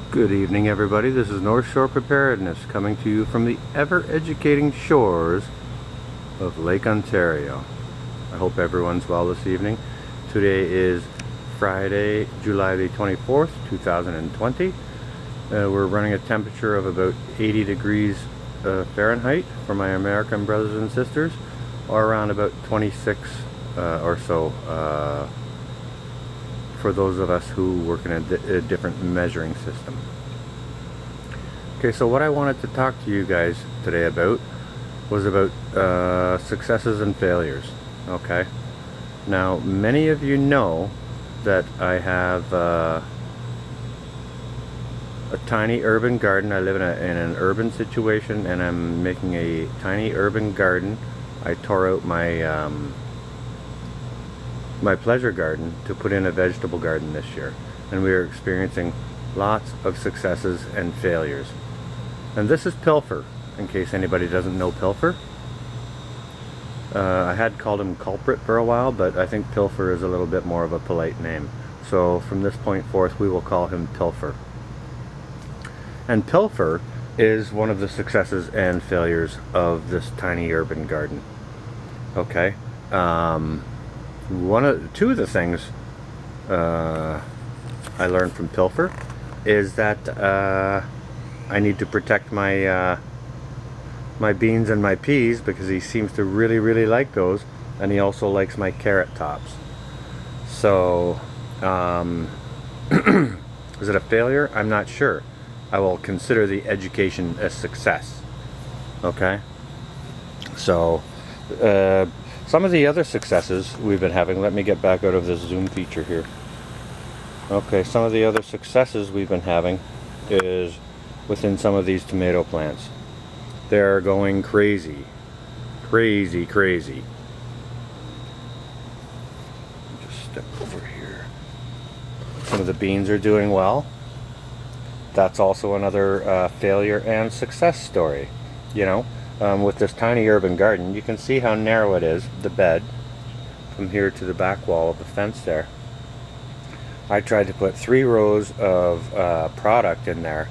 Good evening, everybody. This is North Shore Preparedness coming to you from the ever-educating shores of Lake Ontario. I hope everyone's well this evening. Today is Friday, July the 24th, 2020. We're running a temperature of about 80 degrees Fahrenheit for my American brothers and sisters, or around about 26 or so for those of us who work in a different measuring system. Okay, so what I wanted to talk to you guys today about was about successes and failures. Okay, now many of you know that I have a tiny urban garden. I live in an urban situation, and I'm making a tiny urban garden. I tore out my my pleasure garden to put in a vegetable garden this year, and we are experiencing lots of successes and failures. And this is Pilfer, in case anybody doesn't know Pilfer. I had called him Culprit for a while, but I think Pilfer is a little bit more of a polite name. So from this point forth, we will call him Pilfer. And Pilfer is one of the successes and failures of this tiny urban garden. Okay. Two of the things I learned from Pilfer is that I need to protect my my beans and my peas, because he seems to really like those, and he also likes my carrot tops. So is it a failure? I'm not sure. I will consider the education a success. Okay, so some of the other successes we've been having, let me get back out of this zoom feature here. Okay, some of the other successes we've been having is within some of these tomato plants. They're going crazy. Just step over here. Some of the beans are doing well. That's also another failure and success story. You know, with this tiny urban garden, you can see how narrow it is, the bed, from here to the back wall of the fence there. I tried to put 3 rows of product in there,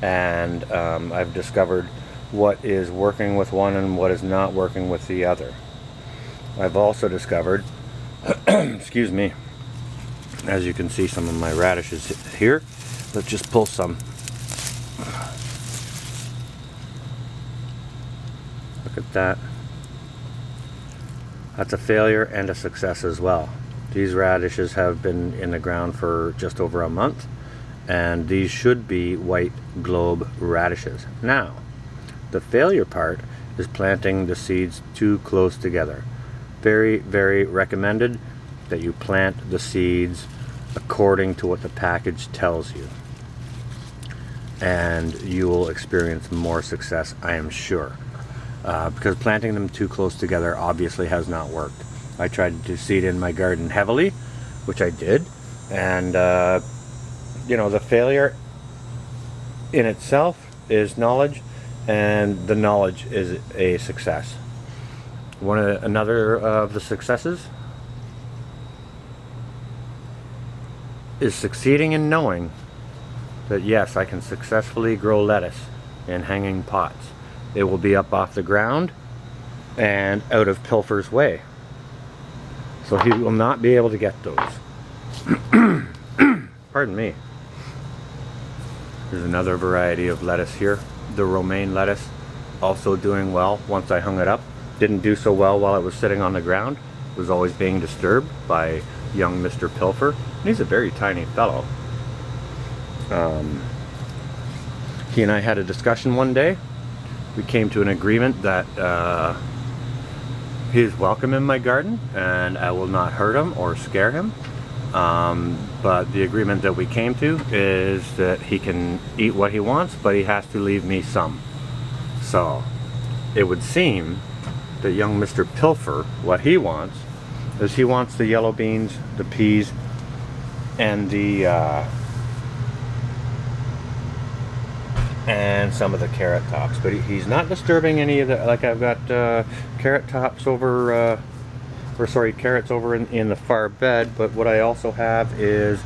and I've discovered what is working with one and what is not working with the other. I've also discovered, excuse me, as you can see some of my radishes here. Let's just pull some. Look at that. That's a failure and a success as well. These radishes have been in the ground for just over a month, and these should be white globe radishes. Now, the failure part is planting the seeds too close together. Very recommended that you plant the seeds according to what the package tells you, and you will experience more success, I am sure. Because planting them too close together obviously has not worked. I tried to seed in my garden heavily, which I did, and you know, the failure in itself is knowledge, and the knowledge is a success. Another of the successes is succeeding in knowing that yes, I can successfully grow lettuce in hanging pots. It will be up off the ground and out of Pilfer's way, so he will not be able to get those. Pardon me. There's another variety of lettuce here, the romaine lettuce, also doing well once I hung it up. Didn't do so well while it was sitting on the ground. It was always being disturbed by young Mr. Pilfer, and he's a very tiny fellow. He and I had a discussion one day. We came to an agreement that he is welcome in my garden, and I will not hurt him or scare him. But the agreement that we came to is that he can eat what he wants, but he has to leave me some. So it would seem that young Mr. Pilfer, what he wants is he wants the yellow beans, the peas, and the and some of the carrot tops, but he's not disturbing any of the, like I've got carrot tops over carrots over in the far bed. But what I also have is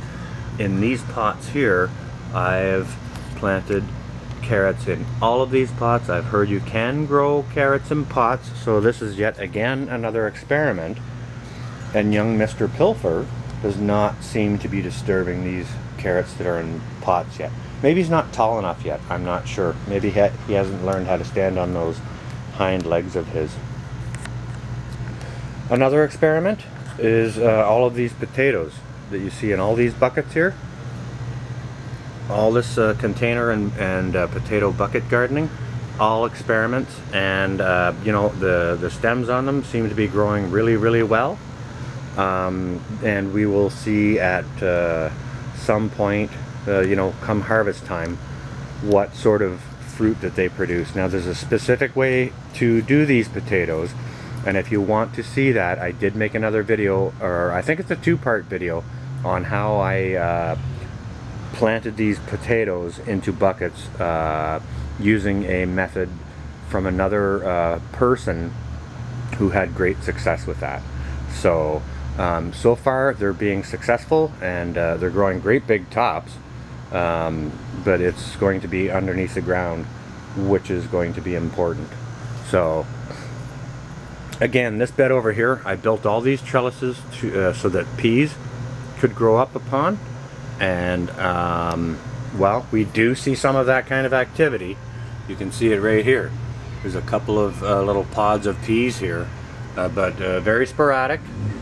in these pots here, I've planted carrots in all of these pots. I've heard you can grow carrots in pots, so this is yet again another experiment. And young Mr. Pilfer does not seem to be disturbing these carrots that are in pots yet. Maybe he's not tall enough yet, I'm not sure. Maybe he hasn't learned how to stand on those hind legs of his. Another experiment is all of these potatoes that you see in all these buckets here. All this container and potato bucket gardening, all experiments, and you know, the stems on them seem to be growing really well. And we will see at some point, you know, come harvest time, what sort of fruit that they produce. Now there's a specific way to do these potatoes, and if you want to see that, I did make another video, or I think it's a two-part video, on how I planted these potatoes into buckets using a method from another person who had great success with that. So so far they're being successful, and they're growing great big tops, but it's going to be underneath the ground, which is going to be important. So again, this bed over here, I built all these trellises to, so that peas could grow up upon. And well, we do see some of that kind of activity. You can see it right here. There's a couple of little pods of peas here, but very sporadic.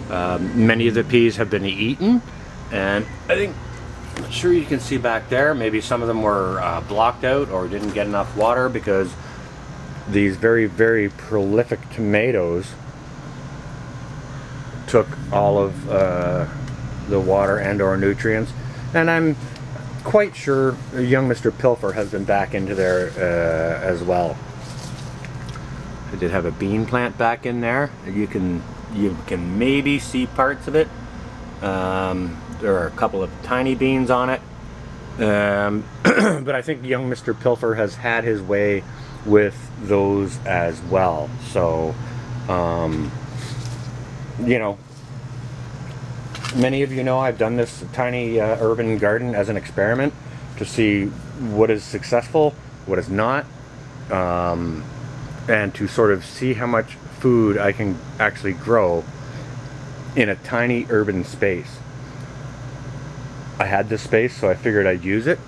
Many of the peas have been eaten, and I think, I'm not sure you can see back there, maybe some of them were blocked out or didn't get enough water, because these very prolific tomatoes took all of the water and or nutrients. And I'm quite sure young Mr. Pilfer has been back into there as well. I did have a bean plant back in there. You can maybe see parts of it. There are a couple of tiny beans on it. But I think young Mr. Pilfer has had his way with those as well. So, you know, many of you know I've done this tiny urban garden as an experiment to see what is successful, what is not, and to sort of see how much food I can actually grow in a tiny urban space. I had this space, so I figured I'd use it,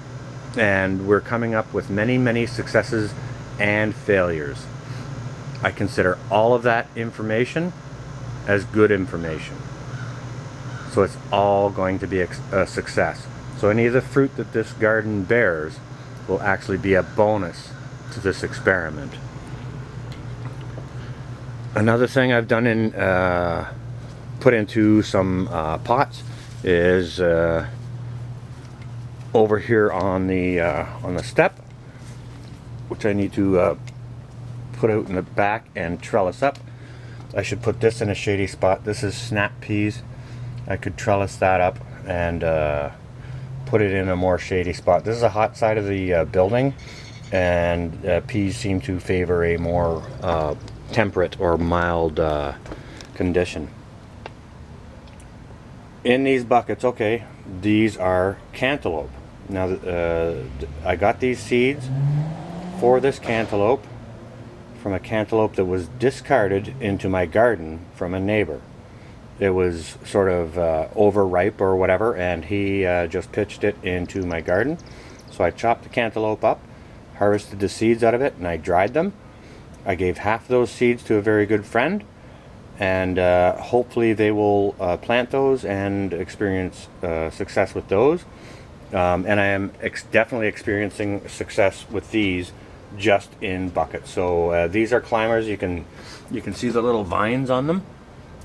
and we're coming up with many successes and failures. I consider all of that information as good information. So it's all going to be a success. So any of the fruit that this garden bears will actually be a bonus to this experiment. Another thing I've done in put into some pots is over here on the step, which I need to put out in the back and trellis up. I should put this in a shady spot. This is snap peas. I could trellis that up and put it in a more shady spot. This is a hot side of the building, and peas seem to favor a more temperate or mild condition. In these buckets, okay, these are cantaloupe. Now I got these seeds for this cantaloupe from a cantaloupe that was discarded into my garden from a neighbor. It was sort of overripe or whatever, and he just pitched it into my garden. So I chopped the cantaloupe up, harvested the seeds out of it, and I dried them. I gave half those seeds to a very good friend, and hopefully they will plant those and experience success with those. And I am definitely experiencing success with these just in buckets. So these are climbers. You can see the little vines on them.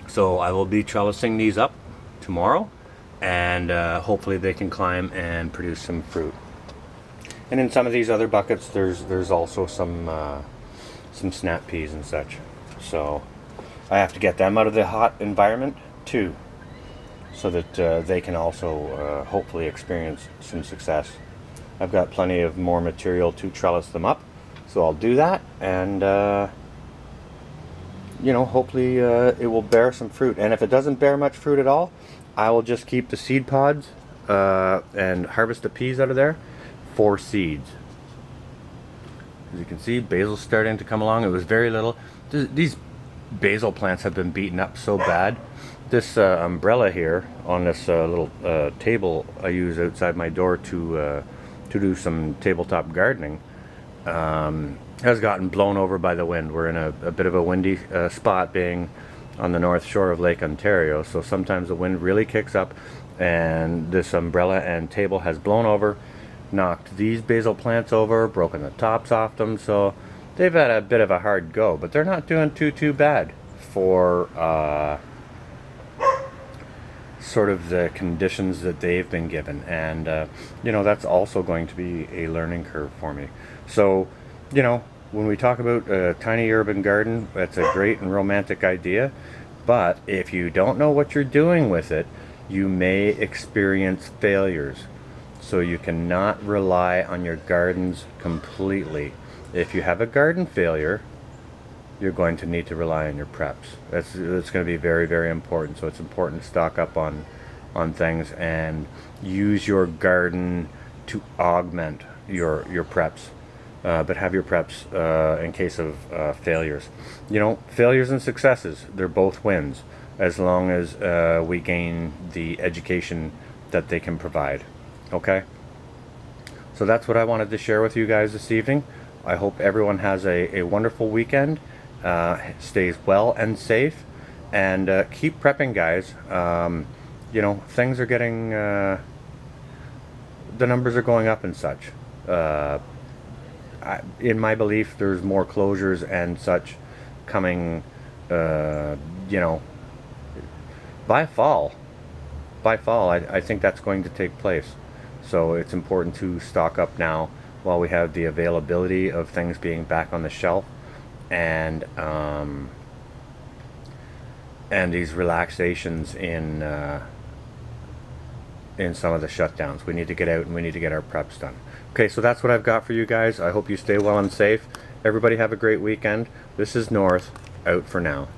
So I will be trellising these up tomorrow, and hopefully they can climb and produce some fruit. And in some of these other buckets, there's also some snap peas and such. So I have to get them out of the hot environment too, so that they can also hopefully experience some success. I've got plenty of more material to trellis them up, so I'll do that, and you know, hopefully it will bear some fruit. And if it doesn't bear much fruit at all, I will just keep the seed pods and harvest the peas out of there for seeds. As you can see, basil's starting to come along. It was very little. These basil plants have been beaten up so bad. This umbrella here on this little table I use outside my door to do some tabletop gardening has gotten blown over by the wind. We're in a bit of a windy spot, being on the north shore of Lake Ontario, so sometimes the wind really kicks up, and this umbrella and table has blown over, knocked these basil plants over, broken the tops off them, so they've had a bit of a hard go, but they're not doing too bad for sort of the conditions that they've been given. And you know, that's also going to be a learning curve for me. So, you know, when we talk about a tiny urban garden, that's a great and romantic idea, but if you don't know what you're doing with it, you may experience failures. So you cannot rely on your gardens completely. If you have a garden failure, you're going to need to rely on your preps. That's going to be very important. So it's important to stock up on things and use your garden to augment your preps. But have your preps in case of failures. You know, failures and successes, they're both wins, as long as we gain the education that they can provide. Okay? So that's what I wanted to share with you guys this evening. I hope everyone has a wonderful weekend, stays well and safe, and keep prepping, guys. You know, things are getting, the numbers are going up and such. In my belief, there's more closures and such coming, you know, by fall. I think that's going to take place. So it's important to stock up now while we have the availability of things being back on the shelf, and these relaxations in some of the shutdowns. We need to get out and we need to get our preps done. Okay, so that's what I've got for you guys. I hope you stay well and safe. Everybody have a great weekend. This is North, out for now.